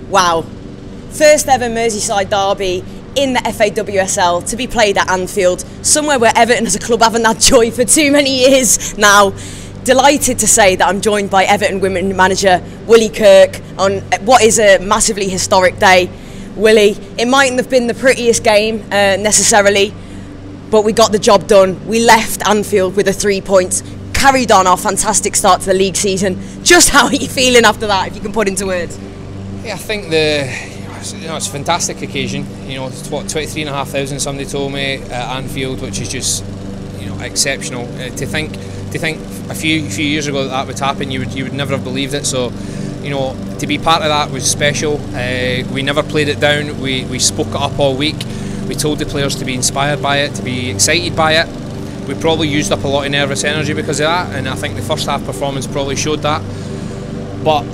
Wow. First ever Merseyside derby in the FAWSL to be played at Anfield, somewhere where Everton as a club haven't had joy for too many years now. Delighted to say that I'm joined by Everton Women Manager Willie Kirk on what is a massively historic day. Willie, it mightn't have been the prettiest game necessarily, but we got the job done. We left Anfield with 3 points, carried on our fantastic start to the league season. Just how are you feeling after that, if you can put into words? Yeah, I think it's a fantastic occasion. It's what, 23,500 somebody told me at Anfield, which is just exceptional. To think a few years ago that would happen, you would never have believed it. So to be part of that was special. We never played it down. We spoke it up all week. We told the players to be inspired by it, to be excited by it. We probably used up a lot of nervous energy because of that, and I think the first half performance probably showed that. But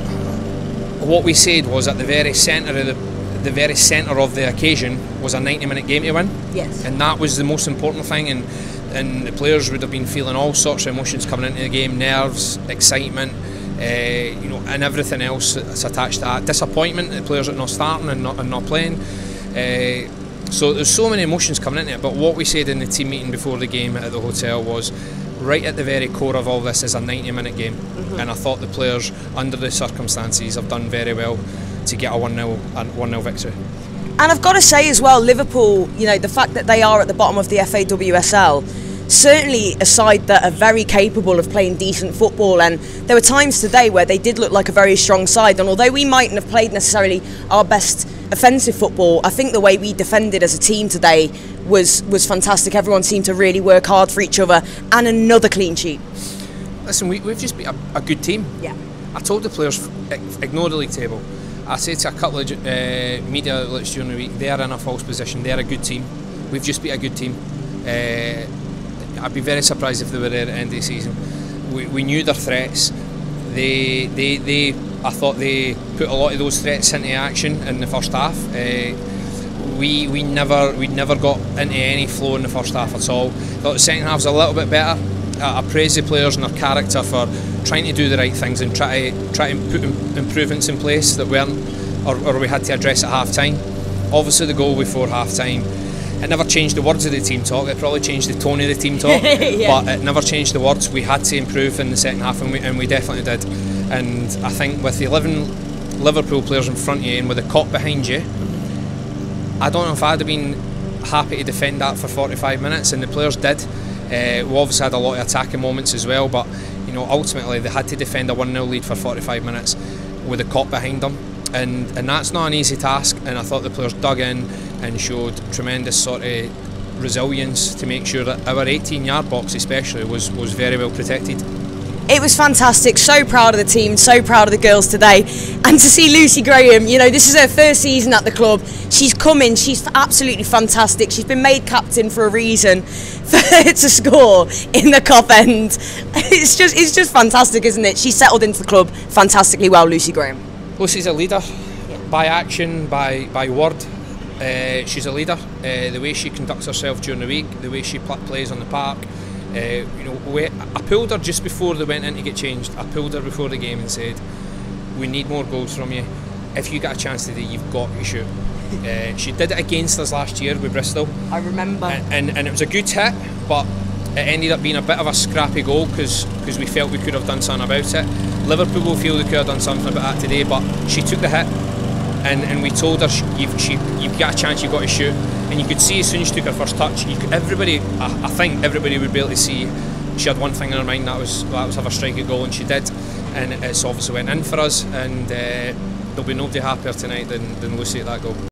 what we said was at the very centre of the occasion was a 90-minute game to win. Yes. And that was the most important thing, and the players would have been feeling all sorts of emotions coming into the game: nerves, excitement, and everything else that's attached to that. Disappointment, the players are not starting and not playing. So there's so many emotions coming into it. But what we said in the team meeting before the game at the hotel was, right at the very core of all this is a 90-minute game. And I thought the players, under the circumstances, have done very well to get a 1-0 victory. And I've got to say as well, Liverpool, the fact that they are at the bottom of the FAWSL, certainly a side that are very capable of playing decent football, and there were times today where they did look like a very strong side, and although we mightn't have played necessarily our best offensive football, I think the way we defended as a team today was fantastic. Everyone seemed to really work hard for each other, and another clean sheet. Listen, we've just been a good team. Yeah. I told the players, ignore the league table. I said to a couple of media outlets during the week, they're in a false position, they're a good team. We've just been a good team. I'd be very surprised if they were there at the end of the season. We knew their threats. I thought they put a lot of those threats into action in the first half. We never got into any flow in the first half at all. I thought the second half was a little bit better. I praise the players and their character for trying to do the right things and try to put improvements in place that weren't, or we had to address at half time. Obviously the goal before half time, it never changed the words of the team talk. It probably changed the tone of the team talk, yeah. But it never changed the words. We had to improve in the second half, and we definitely did. And I think with the 11 Liverpool players in front of you and with the cop behind you, I don't know if I'd have been happy to defend that for 45 minutes, and the players did. We obviously had a lot of attacking moments as well, but ultimately they had to defend a 1-0 lead for 45 minutes with the cop behind them, and that's not an easy task. And I thought the players dug in and showed tremendous sort of resilience to make sure that our 18-yard box especially was very well protected. It was fantastic, so proud of the team, so proud of the girls today. And to see Lucy Graham, this is her first season at the club. She's come in, she's absolutely fantastic. She's been made captain for a reason. For her to score in the Cop End, it's just fantastic, isn't it? She's settled into the club fantastically well, Lucy Graham. Lucy's a leader, by action, by word. She's a leader. The way she conducts herself during the week, the way she plays on the park. I pulled her just before they went in to get changed. I pulled her before the game and said, we need more goals from you. If you get a chance today, you've got to shoot. She did it against us last year with Bristol. I remember. And it was a good hit, but it ended up being a bit of a scrappy goal because we felt we could have done something about it. Liverpool will feel they could have done something about that today, but she took the hit, and we told her, you've got a chance, you've got to shoot. And you could see as soon as she took her first touch, I think everybody would be able to see she had one thing in her mind, that was have a strike at goal, and she did. And it's obviously went in for us, and there'll be nobody happier tonight than Lucy at that goal.